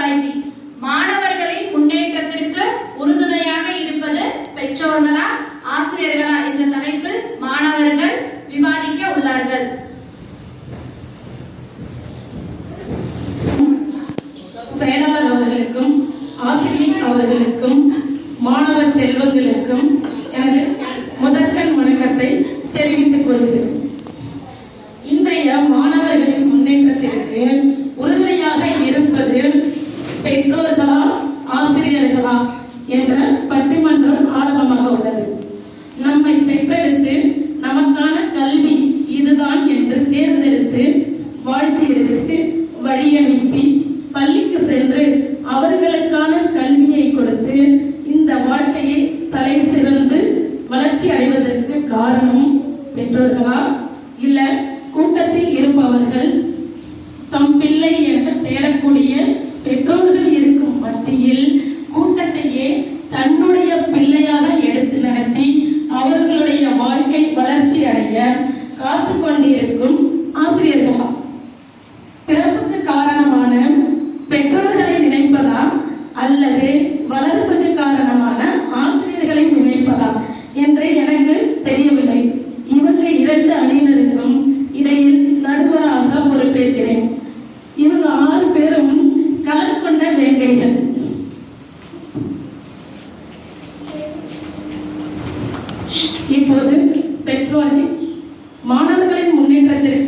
Society. மாணவர்களின் முன்னேற்றத்திற்கு உறுதுணையாக இருப்பது பெற்றோர்களா ஆசிரியர்களா என்ற தலைப்பில் மாணவர்கள் விவாதிக்க உள்ளார்கள். செயலாளர் அவர்களுக்கும் ஆசிரியர் அவர்களுக்கும் மாணவ செல்வங்களுக்கும் எனது முதற்கண் வணக்கத்தை தெரிவித்துக் கொள்கிறேன். இன்றைய மாணவர்களின் முன்னேற்றத்திற்கு உறுதுணையாக இருப்பது பெற்றோர்களா ஆசிரியர்களா என்ற பட்டிமன்றம் ஆரம்பமாக உள்ளது. நம்மை பெற்றெடுத்து நமக்கான கல்வி இதுதான் என்று தேர்ந்தெடுத்து வாழ்த்தி எடுத்து வழியனுப்பி பள்ளிக்கு சென்று அவர்களுக்கான கல்வியை கொடுத்து இந்த வாழ்க்கையை தலை சிறந்து வளர்ச்சி அடைவதற்கு காரணம் பெற்றோர்களா இல்ல கூட்டத்தில் இருப்பவர்கள் தம் பிள்ளை என தேடக்கூடிய பெற்றோர்கள் இருக்கும் மத்தியில் கூட்டத்தையே தன்னுடைய பிள்ளையாக எடுத்து நடத்தி அவர்களுடைய வாழ்க்கை வளர்ச்சி அடைய காத்து கொண்டிருக்கும் ஆசிரியர்களா? பிறப்புக்கு காரணமான பெற்றோர்களை நினைப்பதா அல்லது வளர்ப்புக்கு காரணமான ஆசிரியர்களை நினைப்பதா என்று எனக்கு தெரியவில்லை. இவங்க இரண்டு அணியினருக்கும் இடையில் நடுவராக பொறுப்பேற்கிறேன். இவங்க 6 பேரும் கலந்து கொண்ட வேங்கைகள். இப்போது பெற்றோர்கள் மாணவர்களின் முன்னேற்றத்திற்கு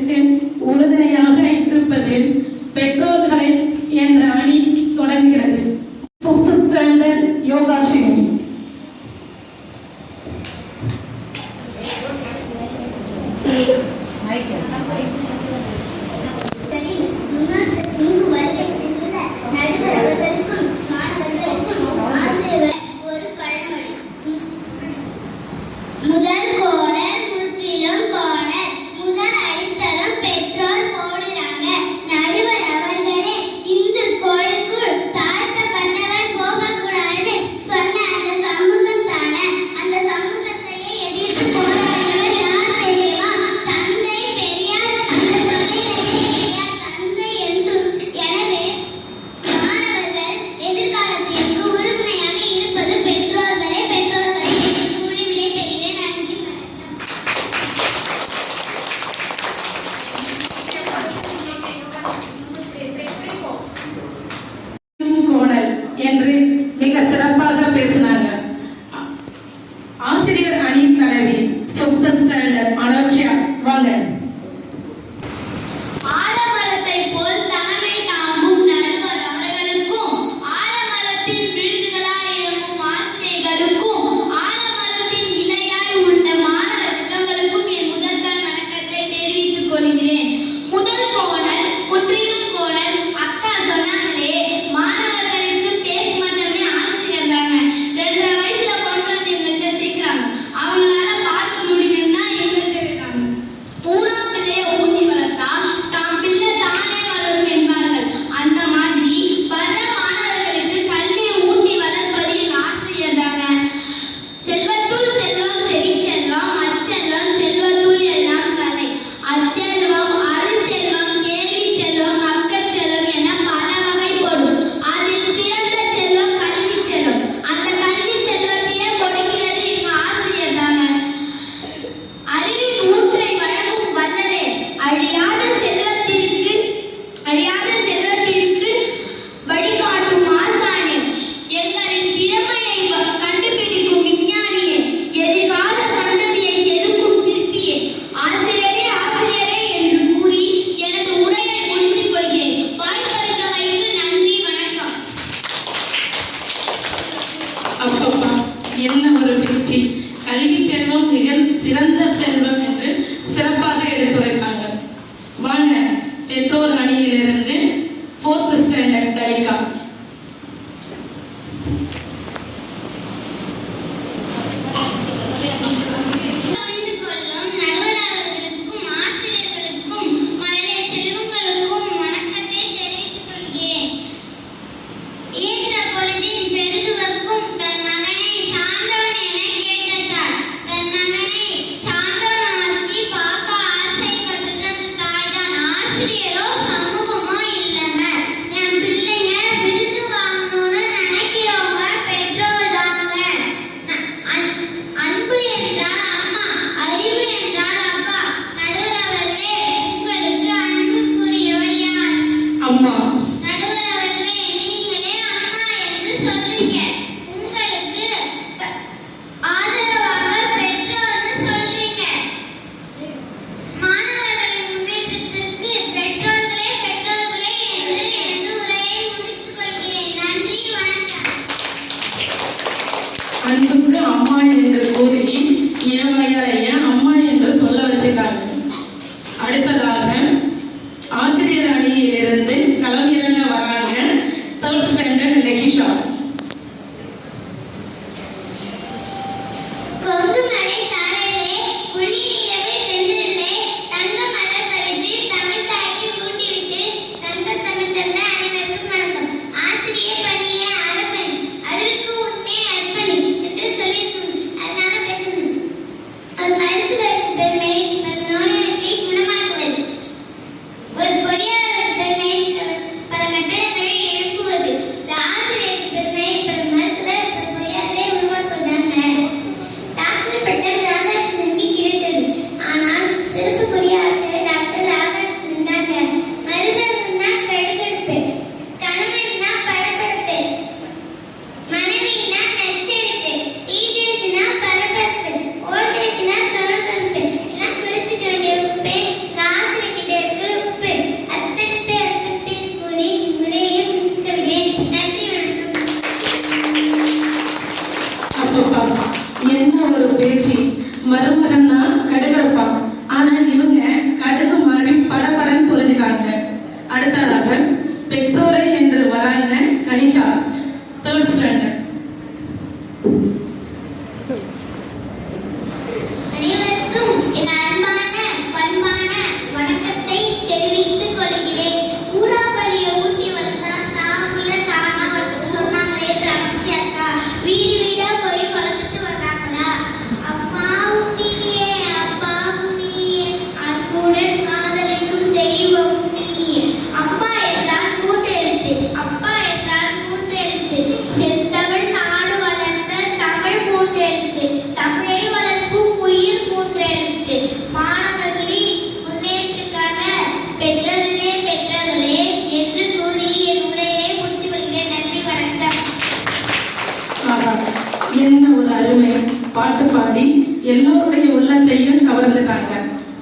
பாட்டு பாடி எல்லோருடைய உள்ளத்தையும் கவர்ந்துட்டாங்க.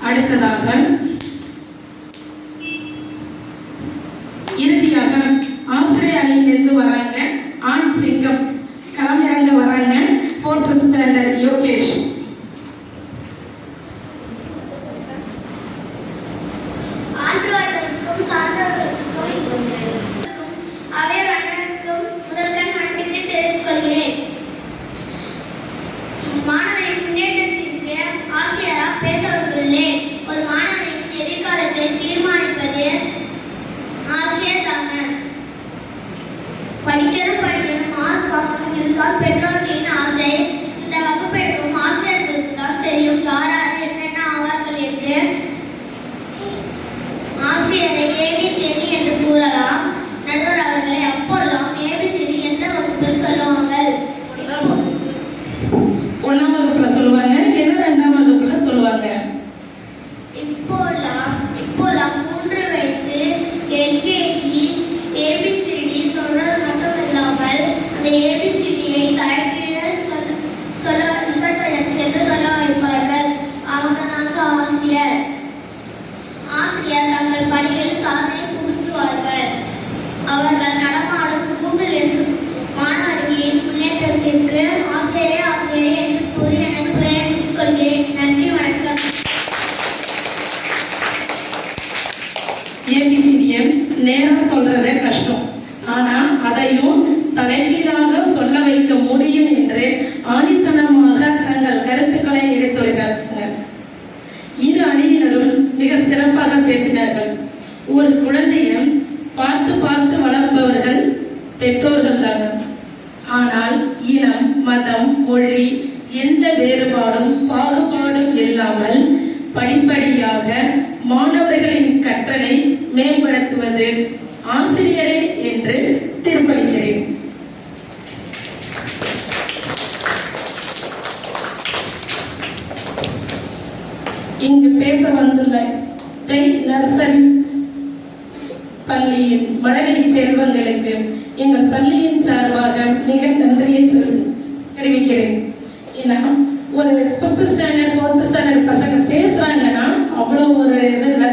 அடுத்ததாக இறுதியாக ஆசிரியர் அணியிலிருந்து வராங்க ஆண் சிங்கம் களமிறங்க வராங்க 4th ஸ்டாண்டர்ட் யோகேஷ். ஆண்டவர்களுக்கும் சான்றோர்களுக்கும் அவையவர்களுக்கும் முதற்கண் வணக்கத்தை தெரிவித்துக் கொள்கிறேன். மாணவரின் முன்னேற்றத்திற்கு ஆசிரியராக பேச வந்துள்ளேன். ஒரு மாணவரின் எதிர்காலத்தை தீர்மானிப்பது ஆசிரியர் தாங்க. படிக்கணும் மார்க் வாங்கணும், இதுதான் பெற்றோர்களின் ஆசை. இந்த வகுப்பெடுக்கும் ஆசிரியர்களுக்கு தான் தெரியும் யார் யார் என்னென்ன ஆவார்கள் என்று. ஆசிரியரை ஏவி தேவி என்று கூறலாம். நடுவர் அவர்களை அப்போல்லாம் ஏபிசிடி எந்த வகுப்பில் சொல்லுவாங்கள்? 1ஆம் வகுப்புல சொல்லுவாங்க, இல்லைன்னா 2ஆம் வகுப்புல சொல்லுவாங்க. இப்போல்லாம் 3 வயசு எல்கேஜி ஏபிசிடி சொல்றது மட்டும் இல்லாமல் அந்த ஏபிசிடியை தலைகீழ சொல்ல என்று சொல்ல வைப்பார்கள். அவங்க ஆசிரியர். ஆசிரியர் தங்கள் பணியில் சாதனை புகுத்துவார்கள். அவர்கள் நடமாடும் கூகுள் என்று மாணவர்களின் முன்னேற்றத்திற்கு ஆசிரியரே என்று கூறி எனக்கு தெரிவித்துக் கொள்கிறேன். நன்றி, வணக்கம். ஏபிசிடியை நேரம் சொல்றது கஷ்டம், ஆனா அதையும் தலைகீழாக சொல்ல வைக்க முடியும் என்று ஆணித்தனமாக தங்கள் கருத்துக்களை எடுத்துரைத்தார்கள். இரு அணியினரும் மிக சிறப்பாக பேசினார்கள். ஒரு குழந்தையை பார்த்து பார்த்து வளர்ப்பவர்கள் பெற்றோர்கள் தான். ஆனால் இனம், மதம், மொழி எந்த பாகுபாடும் இல்லாமல் படிப்படியாக மாணவர்களின் கற்றலை மேம்படுத்துவது ஆசிரியரே என்று தீர்ப்பளிக்கிறேன். இங்கு பேச வந்துள்ள நர்சரி பள்ளியின் மழலை செல்வங்களுக்கு எங்கள் பள்ளியின் சார்பாக மிக நன்றியை தெரிவிக்கிறேன். ஏன்னா ஒரு 5th ஸ்டாண்டர்ட் 4th ஸ்டாண்டர்ட் பசங்க பேசுறாங்கன்னா அவ்வளோ ஒரு இது இல்லை.